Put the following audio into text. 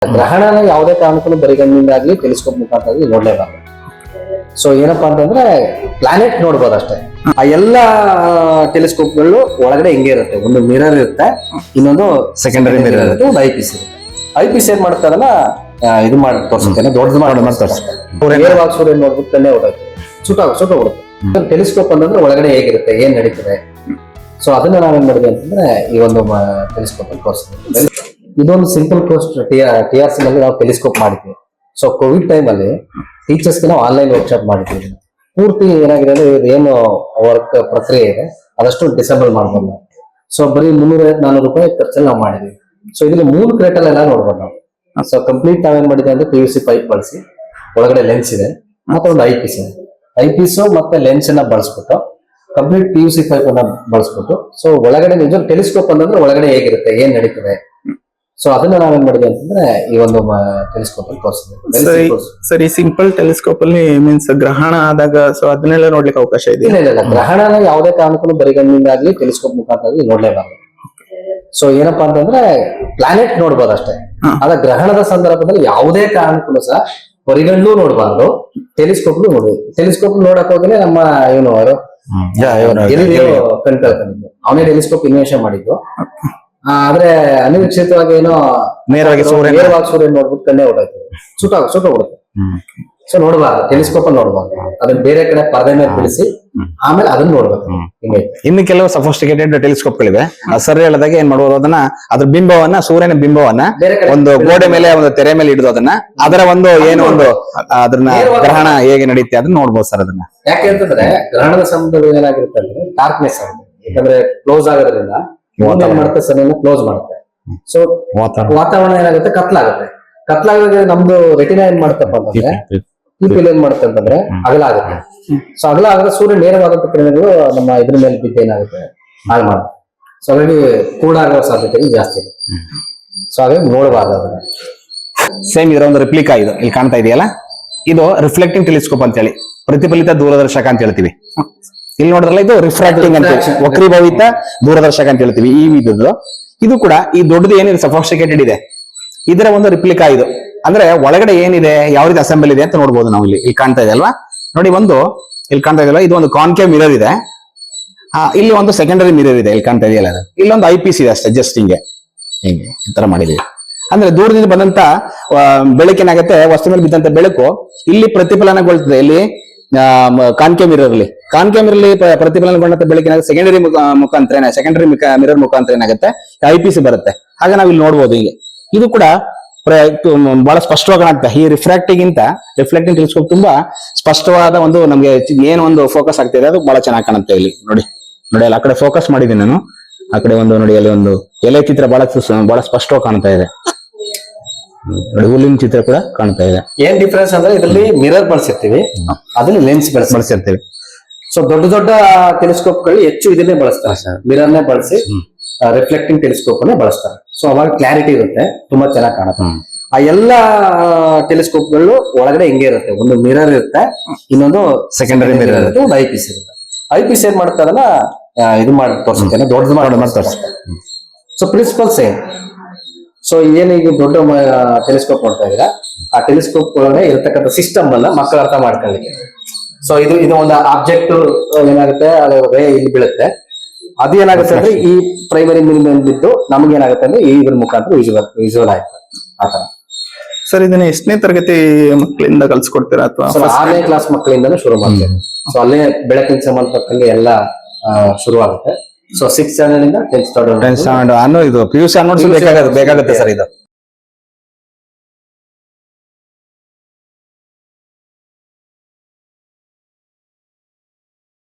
ಗ್ರಹಣನ ಯಾವುದೇ ಕಾರಣಕ್ಕೂ ಬರಿಗಣ್ಣಿಂದಾಗ್ಲಿ ಟೆಲಿಸ್ಕೋಪ್ ಮುಖಾಂತರ ನೋಡ್ಲೇಬಾರ್ದು. ಸೊ ಏನಪ್ಪಾ ಅಂತಂದ್ರೆ ಪ್ಲಾನೆಟ್ ನೋಡ್ಬೋದು ಅಷ್ಟೇ. ಆ ಎಲ್ಲಾ ಟೆಲಿಸ್ಕೋಪ್ಗಳು ಒಳಗಡೆ ಹಿಂಗೆ ಇರುತ್ತೆ, ಒಂದು ಮಿರರ್ ಇರುತ್ತೆ, ಇನ್ನೊಂದು ಸೆಕೆಂಡರಿ ಮಿರರ್ ಇರುತ್ತೆ, ಒಂದು ಐಪೀಸ್ ಇರುತ್ತೆ. ಐಪೀಸ್ ಏನ್ ಮಾಡ್ತಾರಲ್ಲ ಇದು ಮಾಡಿ ತೋರಿಸುತ್ತೇನೆ, ದೊಡ್ಡದು ಮಾಡಿ ತೋರಿಸುತ್ತೆ. ನೇರವಾಗಿ ಸೂರ್ಯ ನೋಡ್ಬಿಟ್ಟು ಕಣ್ಣೇ ಹೊಡೋದು, ಸುಟ್ಟೋಗ್ಬಿಡುತ್ತೆ. ಟೆಲಿಸ್ಕೋಪ್ ಅಂತಂದ್ರೆ ಒಳಗಡೆ ಹೇಗಿರುತ್ತೆ, ಏನ್ ನಡೀತದೆ, ಸೊ ಅದನ್ನ ನಾವೇನ್ ಮಾಡಿದ್ವಿ ಅಂತಂದ್ರೆ ಈ ಒಂದು ಟೆಲಿಸ್ಕೋಪ್ ಅಲ್ಲಿ ತೋರಿಸ್ತೀವಿ. ಇದೊಂದು ಸಿಂಪಲ್ ಕೋರ್ಸ್ TRC ನಲ್ಲಿ ನಾವು ಟೆಲಿಸ್ಕೋಪ್ ಮಾಡಿದ್ವಿ. ಸೊ ಕೋವಿಡ್ ಟೈಮ್ ಅಲ್ಲಿ ಟೀಚರ್ಸ್ಗೆ ನಾವು ಆನ್ಲೈನ್ ವರ್ಕ್ಶಾಪ್ ಮಾಡಿದ್ವಿ. ಪೂರ್ತಿ ಏನಾಗಿದೆ ಅಂದ್ರೆ ಏನು ವರ್ಕ್ ಪ್ರಕ್ರಿಯೆ ಇದೆ ಅದಷ್ಟು ಡಿಸೇಬಲ್ ಮಾಡ್ಬೋದು. ಸೊ ಬರೀ 300-400 ರೂಪಾಯಿ ಖರ್ಚಲ್ಲಿ ನಾವು ಮಾಡಿದ್ವಿ. ಸೊ ಇದ್ರಲ್ಲಿ 3 ಕ್ರೇಟಲ್ ಎಲ್ಲ ನೋಡ್ಬೋದು ನಾವು. ಸೊ ಕಂಪ್ಲೀಟ್ ನಾವೇನ್ ಮಾಡಿದ್ವಿ ಅಂದ್ರೆ PVC ಪೈಪ್ ಬಳಸಿ, ಒಳಗಡೆ ಲೆನ್ಸ್ ಇದೆ, ಮತ್ತೆ ಒಂದು ಐಪೀಸ್ ಇದೆ. ಐಪೀಸ್ ಮತ್ತೆ ಲೆನ್ಸ್ ಅನ್ನ ಬಳಸ್ಬಿಟ್ಟು ಕಂಪ್ಲೀಟ್ PVC ಪೈಪ್ ಅನ್ನ ಬಳಸ್ಬಿಟ್ಟು, ಸೊ ಒಳಗಡೆ ನಿಜ ಟೆಲಿಸ್ಕೋಪ್ ಅಂತಂದ್ರೆ ಒಳಗಡೆ ಹೇಗಿರುತ್ತೆ, ಏನ್ ನಡೀತದೆ, ಸೊ ಅದನ್ನ ನಾವೇನ್ ಮಾಡಿದ್ವಿ ಅಂತಂದ್ರೆ ಈ ಒಂದು ಟೆಲಿಸ್ಕೋಪ್ ಅಲ್ಲಿ ತೋರಿಸ್ತೀವಿ. ಸರಿ, ಸಿಂಪಲ್ ಟೆಲಿಸ್ಕೋಪ್ ಅಲ್ಲಿ ಮೀನ್ಸ್ ಗ್ರಹಣ ಆದಾಗ ಸೊ ಅದನ್ನೆಲ್ಲ ನೋಡ್ಲಿಕ್ಕೆ ಅವಕಾಶ ಇದೆ? ಇಲ್ಲ, ಗ್ರಹಣನ ಯಾವುದೇ ಕಾರಣಕ್ಕೂ ಬರಿಗಣ್ಣಿಂದಾಗ್ಲಿ ಟೆಲಿಸ್ಕೋಪ್ ಮುಖಾಂತರ ನೋಡ್ಲೇಬಾರ್ದು. ಸೊ ಏನಪ್ಪಾ ಅಂತಂದ್ರೆ ಪ್ಲಾನೆಟ್ ನೋಡ್ಬೋದು ಅಷ್ಟೇ. ಆದ ಗ್ರಹಣದ ಸಂದರ್ಭದಲ್ಲಿ ಯಾವುದೇ ಕಾರಣಕ್ಕೂ ಸಹ ಬರಿಗಣ್ಣು ನೋಡ್ಬಾರ್ದು, ಟೆಲಿಸ್ಕೋಪ್ ನೋಡ್ಬೋದು. ಟೆಲಿಸ್ಕೋಪ್ ನೋಡಕ್ ಹೋಗಿನೇ ನಮ್ಮ ಇವನು ಅವನೇ ಟೆಲಿಸ್ಕೋಪ್ ಇನ್ವೆನ್ಷನ್ ಮಾಡಿದ್ದು. ಆದ್ರೆ ಅನಿರೀಕ್ಷಿತವಾಗಿ ಏನೋ ನೇರವಾಗಿ ಸೂರ್ಯ ನೋಡ್ಬಿಟ್ಟು ಕಣ್ಣೇ ಹೊಡೋಯ್ತು, ಸುಟ್ಟೋಗ್ಬಿಡುತ್ತೆ. ಸೊ ನೋಡ್ಬಾರ್ದು, ಟೆಲಿಸ್ಕೋಪ್ ಅಲ್ಲಿ ನೋಡ್ಬಾರ್ದು, ಅದನ್ನ ಬೇರೆ ಕಡೆ ಪರದೆ ಮೇಲೆ ಬಿಡಿಸಿ ಆಮೇಲೆ ಅದನ್ನ ನೋಡ್ಬೇಕು. ಇನ್ನು ಕೆಲವು ಸಫಿಸ್ಟಿಕೇಟೆಡ್ ಟೆಲಿಸ್ಕೋಪ್ ಗಳಿವೆ. ಸರ್ ಹೇಳಿದಾಗ ಏನ್ ಮಾಡ್ಬೋದು, ಅದನ್ನ ಅದ್ರ ಬಿಂಬವನ್ನ, ಸೂರ್ಯನ ಬಿಂಬವನ್ನ ಒಂದು ಗೋಡೆ ಮೇಲೆ, ಒಂದು ತೆರೆ ಮೇಲೆ ಹಿಡಿದು ಅದನ್ನ ಅದರ ಒಂದು ಏನು ಒಂದು ಅದನ್ನ ಗ್ರಹಣ ಹೇಗೆ ನಡೀತೆ ಅದನ್ನ ನೋಡ್ಬೋದು ಸರ್. ಅದನ್ನ ಯಾಕೆ ಅಂತಂದ್ರೆ ಗ್ರಹಣದ ಸಂದರ್ಭ ಏನಾಗಿರುತ್ತೆ ಅಂದ್ರೆ ಡಾರ್ಕ್ನೆಸ್ ಆಗುತ್ತೆ. ಯಾಕಂದ್ರೆ ಕ್ಲೋಸ್ ಆಗೋದ್ರಿಂದ ಏನ್ ಮಾಡುತ್ತೆ, ಸರಿಯನ್ನು ಕ್ಲೋಸ್ ಮಾಡುತ್ತೆ. ಸೊ ವಾತಾವರಣ ಏನಾಗುತ್ತೆ, ಕತ್ಲಾಗುತ್ತೆ. ನಮ್ದು ರೆಟಿನಾ ಏನ್ ಮಾಡ್ತಪ್ಪ ಅಂತಂದ್ರೆ ಪೀಪಲ್ ಏನ್ ಮಾಡುತ್ತೆ ಅಂತಂದ್ರೆ ಅಗಲ ಆಗುತ್ತೆ. ಸೊ ಅಗಲ ಆದ್ರೆ ಸೂರ್ಯ ನೇರವಾದಂತ ಕಿರಣಗಳು ನಮ್ಮ ಇದ್ರ ಮೇಲೆ ಬಿದ್ದು ಏನಾಗುತ್ತೆ, ಹಾಳು ಮಾಡುತ್ತೆ. ಸೊ ಹಾಗಾಗಿ ಕೂಡಾಗೋ ಸಾಧ್ಯತೆಗಳು ಜಾಸ್ತಿ ಇದೆ. ಸೊ ಹಾಗಾಗಿ ನೋಡಬಾರ್ದು ಅದನ್ನ. ಸೇಮ್ ಇದರ ಒಂದು ರಿಪ್ಲಿಕಾ ಇದು ಇಲ್ಲಿ ಕಾಣ್ತಾ ಇದೆಯಲ್ಲ, ಇದು ರಿಫ್ಲೆಕ್ಟಿಂಗ್ ಟೆಲಿಸ್ಕೋಪ್ ಅಂತ ಹೇಳಿ, ಪ್ರತಿಫಲಿತ ದೂರದರ್ಶಕ ಅಂತ ಹೇಳ್ತೀವಿ. ಇಲ್ಲಿ ನೋಡಿದ್ರಲ್ಲ, ಇದು ರಿಫ್ರಾಕ್ಟಿಂಗ್ ಅಂತ, ವಕ್ರೀಭವಿತ ದೂರದರ್ಶಕ ಅಂತ ಹೇಳ್ತೀವಿ. ಈ ವಿಧದ್ದು ಇದು ಕೂಡ ಈ ದೊಡ್ಡದು ಏನಿದೆ ಸಫಿಸ್ಟಿಕೇಟೆಡ್ ಇದೆ, ಇದರ ಒಂದು ರಿಪ್ಲಿಕಾ ಇದು. ಅಂದ್ರೆ ಒಳಗಡೆ ಏನಿದೆ, ಯಾವ ರೀತಿ ಅಸೆಂಬಲ್ ಇದೆ ಅಂತ ನೋಡ್ಬೋದು ನಾವು. ಇಲ್ಲಿ ಕಾಣ್ತಾ ಇದೆ ಅಲ್ವಾ, ನೋಡಿ ಇಲ್ಲಿ ಕಾಣ್ತಾ ಇದೆಯಲ್ಲ, ಇದು ಒಂದು ಕಾನ್ಕೇವ್ ಮಿರರ್ ಇದೆ. ಇಲ್ಲಿ ಒಂದು ಸೆಕೆಂಡರಿ ಮಿರರ್ ಇದೆ, ಇಲ್ಲಿ ಕಾಣ್ತಾ ಇದೆಯಲ್ಲ ಅದು. ಇಲ್ಲೊಂದು ಐಪೀಸ್ ಇದೆ ಅಷ್ಟೇ, ಜಸ್ಟ್ ಹಿಂಗೆ ಈ ತರ ಮಾಡಿದೀವಿ. ಅಂದ್ರೆ ದೂರದಿಂದ ಬಂದಂತ ಬೆಳಕೇನಾಗತ್ತೆ, ವಸ್ತು ಮೇಲೆ ಬಿದ್ದಂತ ಬೆಳಕು ಇಲ್ಲಿ ಪ್ರತಿಫಲನಗೊಳ್ತದೆ. ಇಲ್ಲಿ ಕಾನ್ಕೇವ್ ಮಿರರ್ ಪ್ರತಿಫಲನಗೊಂಡಂತ ಬೆಳಕಿನ ಸೆಕೆಂಡರಿ ಮಿರರ್ ಮುಖಾಂತರ ಏನಾಗುತ್ತೆ, ಐಪೀಸ್ ಬರುತ್ತೆ. ಹಾಗೆ ನಾವ್ ಇಲ್ಲಿ ನೋಡ್ಬೋದು. ಹಿಂಗೆ ಇದು ಕೂಡ ಬಹಳ ಸ್ಪಷ್ಟವಾಗಿ ಕಾಣುತ್ತೆ. ಈ ರಿಫ್ಲೆಕ್ಟಿಂಗ್ ಟೆಲಿಸ್ಕೋಪ್ ತುಂಬಾ ಸ್ಪಷ್ಟವಾದ ಒಂದು ನಮ್ಗೆ ಏನು ಒಂದು ಫೋಕಸ್ ಆಗ್ತಿದೆ, ಅದು ಬಹಳ ಚೆನ್ನಾಗಿ ಕಾಣುತ್ತೆ. ಇಲ್ಲಿ ನೋಡಿ ಅಲ್ಲಿ ಆ ಕಡೆ ಫೋಕಸ್ ಮಾಡಿದ್ದೀನಿ ನಾನು. ಆ ಕಡೆ ಒಂದು ನೋಡಿ, ಅಲ್ಲಿ ಒಂದು ಎಲೆ ಚಿತ್ರ ಬಹಳ ಸ್ಪಷ್ಟವಾಗಿ ಕಾಣ್ತಾ ಇದೆ. ನೋಡಿ, ಹುಲ್ಲಿನ ಚಿತ್ರ ಕೂಡ ಕಾಣ್ತಾ ಇದೆ. ಏನ್ ಡಿಫ್ರೆನ್ಸ್ ಅಂದ್ರೆ ಇದರಲ್ಲಿ ಮಿರರ್ ಬಳಸಿರ್ತೀವಿ, ಅದ್ರಲ್ಲಿ ಲೆನ್ಸ್ ಬಳಸಿರ್ತೀವಿ. ಸೊ ದೊಡ್ಡ ಟೆಲಿಸ್ಕೋಪ್ ಗಳು ಹೆಚ್ಚು ಇದನ್ನೇ ಬಳಸ್ತಾರೆ, ಮಿರರ್ನೇ ಬಳಸಿ ರಿಫ್ಲೆಕ್ಟಿಂಗ್ ಟೆಲಿಸ್ಕೋಪ್ ಅನ್ನೇ ಬಳಸ್ತಾರೆ. ಸೊ ಅವಾಗ ಕ್ಲಾರಿಟಿ ಇರುತ್ತೆ, ತುಂಬಾ ಚೆನ್ನಾಗಿ ಕಾಣುತ್ತೆ. ಆ ಎಲ್ಲಾ ಟೆಲಿಸ್ಕೋಪ್ ಗಳು ಒಳಗಡೆ ಹಿಂಗೆ ಇರುತ್ತೆ, ಒಂದು ಮಿರರ್ ಇರುತ್ತೆ, ಇನ್ನೊಂದು ಸೆಕೆಂಡರಿ ಮಿರರ್ ಇರುತ್ತೆ, ಒಂದು ಐಪೀಸ್ ಇರುತ್ತೆ. ಐಪೀಸ್ ಏನ್ ಮಾಡ್ತಾರಲ್ಲ ಇದು ಮಾಡಿ ತೋರಿಸುತ್ತೇನೆ, ದೊಡ್ಡದು ಮಾಡಿ ತೋರಿಸುತ್ತೆ. So principal same. ಸೊ ಏನೀಗ ದೊಡ್ಡ ಟೆಲಿಸ್ಕೋಪ್ ನೋಡ್ತಾ ಇದ್ದೀರಾ, ಆ ಟೆಲಿಸ್ಕೋಪ್ ಒಳಗಡೆ ಇರತಕ್ಕಂಥ ಸಿಸ್ಟಮ್ ಅನ್ನ ಮಕ್ಕಳು ಅರ್ಥ ಮಾಡ್ಕೊಳ್ಳಿಕ್ಕೆ. ಸೊ ಇದು ಒಂದು ಆಬ್ಜೆಕ್ಟ್ ಏನಾಗುತ್ತೆ, ಅದು ರೇ ಇಲ್ಲಿ ಬೀಳುತ್ತೆ, ಅದು ಏನಾಗುತ್ತೆ ಅಂದ್ರೆ ಈ ಪ್ರೈಮರಿ ಮಿನಿಮಮ್ ಬಿದ್ದು ನಮ್ಗೆ ಏನಾಗುತ್ತೆ ಅಂದ್ರೆ ಈ ಇದ್ರ ಮುಖಾಂತರ ವಿಜುವಲ್ ಆಯ್ತು. ಆತರ ಸರ್, ಇದನ್ನ ಎಷ್ಟನೇ ತರಗತಿ ಮಕ್ಕಳಿಂದ ಕಲ್ಸ್ಕೊಡ್ತೀರಾ ಅಥವಾ 6ನೇ ಕ್ಲಾಸ್ ಮಕ್ಕಳಿಂದಾನು ಶುರು ಮಾಡ್ತೇವೆ. ಸೊ ಅಲ್ಲೇ ಬೆಳಕಿನ ಸಂಬಂಧಪಟ್ಟಂಗೆ ಎಲ್ಲ ಶುರುವಾಗುತ್ತೆ. ಸೊ 6th ಸ್ಟ್ಯಾಂಡರ್ಡ್ ಇಂದ 10th ಸ್ಟ್ಯಾಂಡರ್ಡ್ ಅನ್ನೋ ಇದು PUC ಬೇಕಾಗುತ್ತೆ ಸರ್ ಇದು.